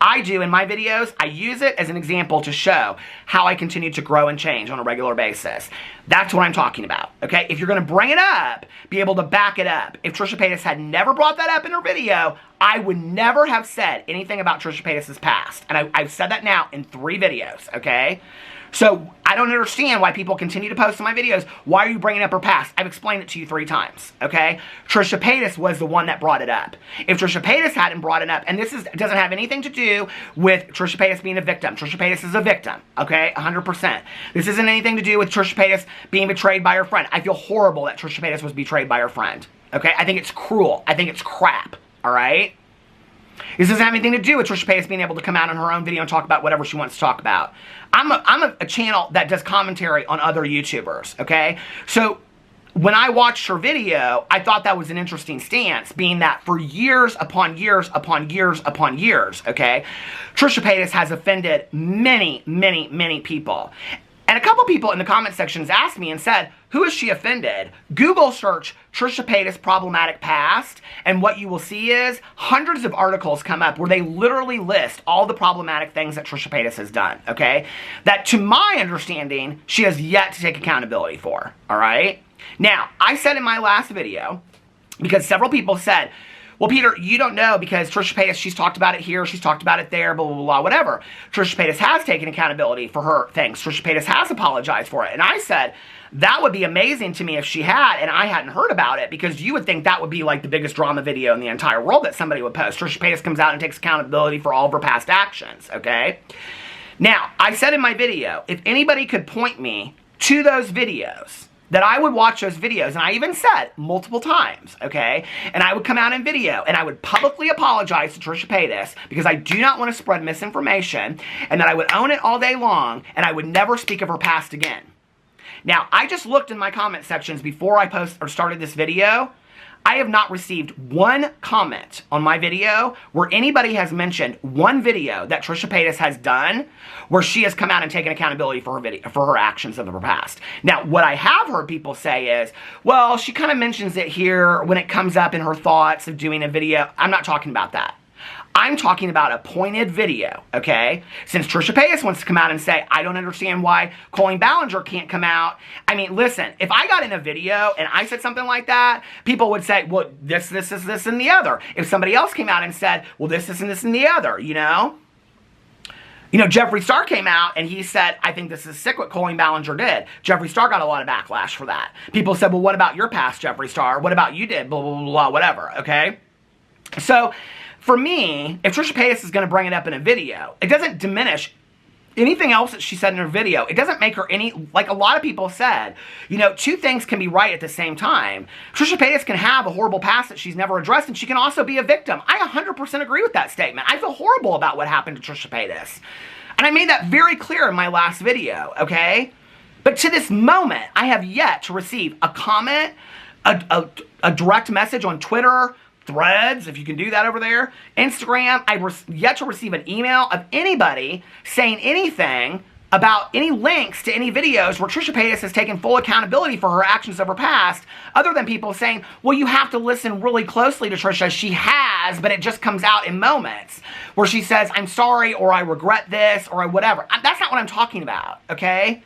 Speaker 1: I do in my videos, I use it as an example to show how I continue to grow and change on a regular basis. That's what I'm talking about, okay? If you're going to bring it up, be able to back it up. If Trisha Paytas had never brought that up in her video, I would never have said anything about Trisha Paytas' past. And I've said that now in 3 videos, okay? So I don't understand why people continue to post in my videos. Why are you bringing up her past? I've explained it to you 3 times, okay? Trisha Paytas was the one that brought it up. If Trisha Paytas hadn't brought it up, and this doesn't have anything to do with Trisha Paytas being a victim. Trisha Paytas is a victim, okay? 100%. This isn't anything to do with Trisha Paytas being betrayed by her friend. I feel horrible that Trisha Paytas was betrayed by her friend, okay? I think it's cruel. I think it's crap, all right? This doesn't have anything to do with Trisha Paytas being able to come out on her own video and talk about whatever she wants to talk about. I'm a channel that does commentary on other YouTubers, okay? So when I watched her video, I thought that was an interesting stance, being that for years upon years upon years upon years, okay, Trisha Paytas has offended many, many, many people. And a couple people in the comment sections asked me and said, who has she offended? Google search Trisha Paytas problematic past, and what you will see is hundreds of articles come up where they literally list all the problematic things that Trisha Paytas has done, okay? That, to my understanding, she has yet to take accountability for, all right? Now, I said in my last video, because several people said, well, Peter, you don't know because Trisha Paytas, she's talked about it here, she's talked about it there, blah, blah, blah, whatever. Trisha Paytas has taken accountability for her things. Trisha Paytas has apologized for it. And I said, that would be amazing to me if she had, and I hadn't heard about it, because you would think that would be like the biggest drama video in the entire world that somebody would post. Trisha Paytas comes out and takes accountability for all of her past actions, okay? Now, I said in my video, if anybody could point me to those videos, that I would watch those videos, and I even said multiple times, okay? And I would come out in video, and I would publicly apologize to Trisha Paytas, because I do not want to spread misinformation, and that I would own it all day long, and I would never speak of her past again. Now, I just looked in my comment sections before I started this video. I have not received one comment on my video where anybody has mentioned one video that Trisha Paytas has done where she has come out and taken accountability for her actions of her past. Now, what I have heard people say is, well, she kind of mentions it here when it comes up in her thoughts of doing a video. I'm not talking about that. I'm talking about a pointed video, okay? Since Trisha Paytas wants to come out and say, I don't understand why Colleen Ballinger can't come out. I mean, listen, if I got in a video and I said something like that, people would say, well, this, and the other. If somebody else came out and said, well, this, and the other, you know? You know, Jeffree Star came out and he said, I think this is sick what Colleen Ballinger did. Jeffree Star got a lot of backlash for that. People said, well, what about your past, Jeffree Star? What about you did? Blah, blah, blah, blah, whatever, okay? So, for me, if Trisha Paytas is going to bring it up in a video, it doesn't diminish anything else that she said in her video. It doesn't make her any, like a lot of people said, you know, 2 things can be right at the same time. Trisha Paytas can have a horrible past that she's never addressed, and she can also be a victim. I 100% agree with that statement. I feel horrible about what happened to Trisha Paytas. And I made that very clear in my last video, okay? But to this moment, I have yet to receive a comment, a direct message on Twitter, Threads, if you can do that over there, Instagram. I've yet to receive an email of anybody saying anything about any links to any videos where Trisha Paytas has taken full accountability for her actions of her past, other than people saying, well, you have to listen really closely to Trisha. She has, but it just comes out in moments where she says, I'm sorry, or I regret this, or whatever. That's not what I'm talking about, okay?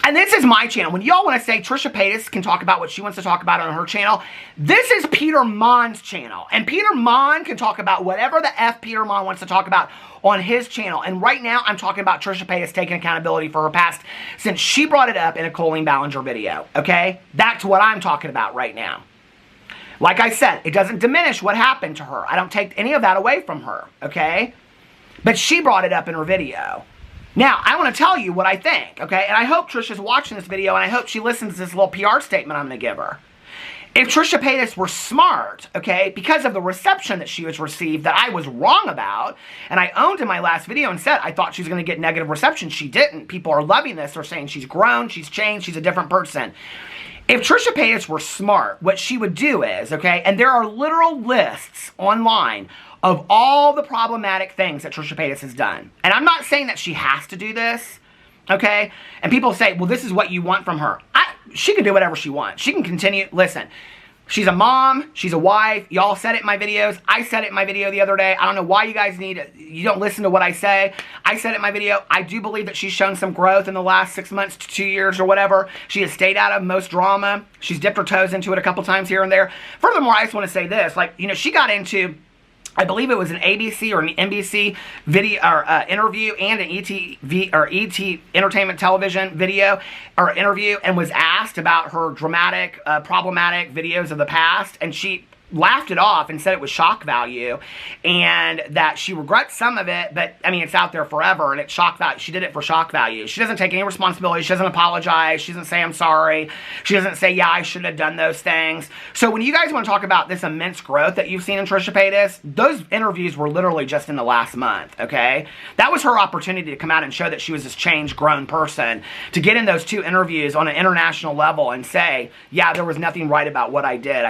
Speaker 1: And this is my channel. When y'all want to say Trisha Paytas can talk about what she wants to talk about on her channel, this is Peter Monn's channel. And Peter Monn can talk about whatever the F Peter Monn wants to talk about on his channel. And right now, I'm talking about Trisha Paytas taking accountability for her past since she brought it up in a Colleen Ballinger video, okay? That's what I'm talking about right now. Like I said, it doesn't diminish what happened to her. I don't take any of that away from her, okay? But she brought it up in her video. Now, I want to tell you what I think, okay? And I hope Trisha's watching this video, and I hope she listens to this little PR statement I'm going to give her. If Trisha Paytas were smart, okay, because of the reception that she was received that I was wrong about, and I owned in my last video and said I thought she was going to get negative reception. She didn't. People are loving this. They're saying she's grown, she's changed, she's a different person. If Trisha Paytas were smart, what she would do is, okay, and there are literal lists online of all the problematic things that Trisha Paytas has done. And I'm not saying that she has to do this, okay? And people say, well, this is what you want from her. She can do whatever she wants. She can continue. Listen, she's a mom. She's a wife. Y'all said it in my videos. I said it in my video the other day. I don't know why you guys you don't listen to what I say. I said it in my video. I do believe that she's shown some growth in the last 6 months to 2 years or whatever. She has stayed out of most drama. She's dipped her toes into it a couple times here and there. Furthermore, I just want to say this. Like, you know, she got into, I believe it was an ABC or an NBC video or interview and an ET Entertainment Television video or interview, and was asked about her dramatic, problematic videos of the past, and she laughed it off and said it was shock value and that she regrets some of it, but I mean, it's out there forever and it's shock value. She did it for shock value. She doesn't take any responsibility. She doesn't apologize. She doesn't say, I'm sorry. She doesn't say, yeah, I shouldn't have done those things. So when you guys want to talk about this immense growth that you've seen in Trisha Paytas, those interviews were literally just in the last month, okay? That was her opportunity to come out and show that she was this changed, grown person, to get in those 2 interviews on an international level and say, yeah, there was nothing right about what I did.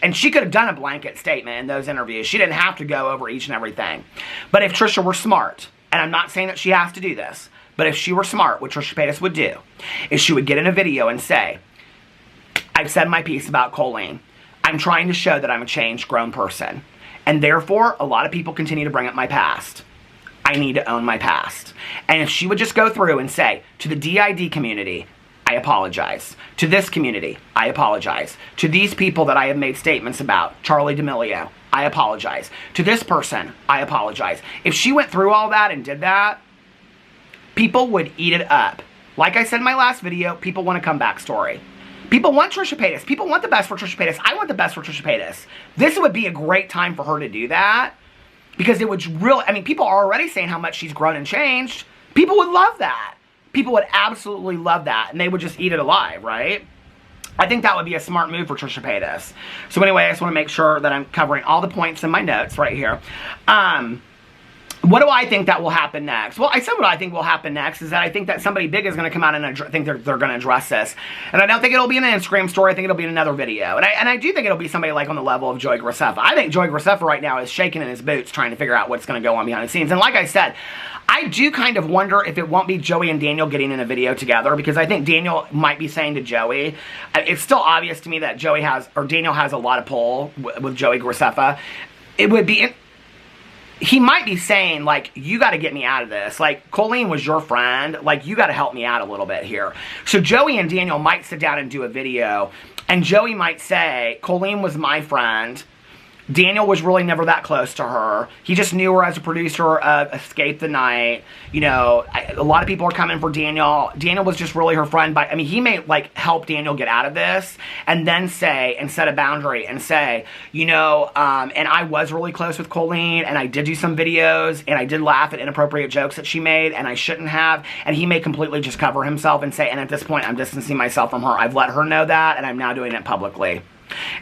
Speaker 1: And she could have done a blanket statement in those interviews. She didn't have to go over each and everything. But if Trisha were smart, and I'm not saying that she has to do this, but if she were smart, what Trisha Paytas would do is she would get in a video and say, I've said my piece about Colleen. I'm trying to show that I'm a changed, grown person. And therefore, a lot of people continue to bring up my past. I need to own my past. And if she would just go through and say, to the DID community, I apologize. To this community, I apologize. To these people that I have made statements about, Charlie D'Amelio, I apologize. To this person, I apologize. If she went through all that and did that, people would eat it up. Like I said in my last video, people want a comeback story. People want Trisha Paytas. People want the best for Trisha Paytas. I want the best for Trisha Paytas. This would be a great time for her to do that, because it would really, I mean, people are already saying how much she's grown and changed. People would love that. People would absolutely love that, and they would just eat it alive, right? I think that would be a smart move for Trisha Paytas. So anyway, I just want to make sure that I'm covering all the points in my notes right here. What do I think that will happen next? Well, I said what I think will happen next is that I think that somebody big is going to come out and I think they're going to address this. And I don't think it'll be an Instagram story. I think it'll be in another video. And I do think it'll be somebody like on the level of Joey Graceffa. I think Joey Graceffa right now is shaking in his boots trying to figure out what's going to go on behind the scenes. And like I said, I do kind of wonder if it won't be Joey and Daniel getting in a video together, because I think Daniel might be saying to Joey, it's still obvious to me that Daniel has a lot of pull with Joey Graceffa. It would be... He might be saying, like, you got to get me out of this. Like, Colleen was your friend. Like, you got to help me out a little bit here. So Joey and Daniel might sit down and do a video, and Joey might say, Colleen was my friend. Daniel was really never that close to her. He just knew her as a producer of Escape the Night. You know, a lot of people are coming for Daniel. Daniel was just really her friend. I mean, he may, like, help Daniel get out of this and then say, and set a boundary and say, you know, and I was really close with Colleen, and I did do some videos, and I did laugh at inappropriate jokes that she made, and I shouldn't have. And he may completely just cover himself and say, and at this point, I'm distancing myself from her. I've let her know that, and I'm now doing it publicly.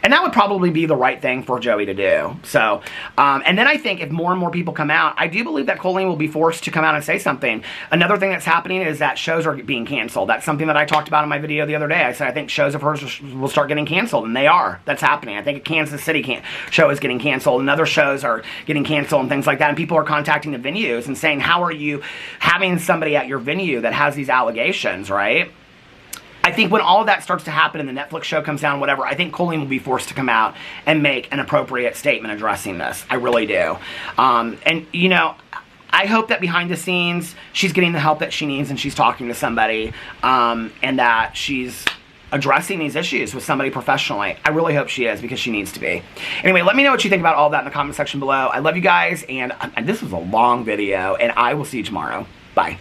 Speaker 1: And that would probably be the right thing for Joey to do. So, and then I think if more and more people come out, I do believe that Colleen will be forced to come out and say something. Another thing that's happening is that shows are being canceled. That's something that I talked about in my video the other day. I said I think shows of hers will start getting canceled, and they are. That's happening. I think a Kansas City show is getting canceled, and other shows are getting canceled and things like that. And people are contacting the venues and saying, how are you having somebody at your venue that has these allegations, right? I think when all of that starts to happen and the Netflix show comes down, whatever, I think Colleen will be forced to come out and make an appropriate statement addressing this. I really do. And, you know, I hope that behind the scenes, she's getting the help that she needs and she's talking to somebody, and that she's addressing these issues with somebody professionally. I really hope she is, because she needs to be. Anyway, let me know what you think about all that in the comment section below. I love you guys, and this was a long video, and I will see you tomorrow. Bye.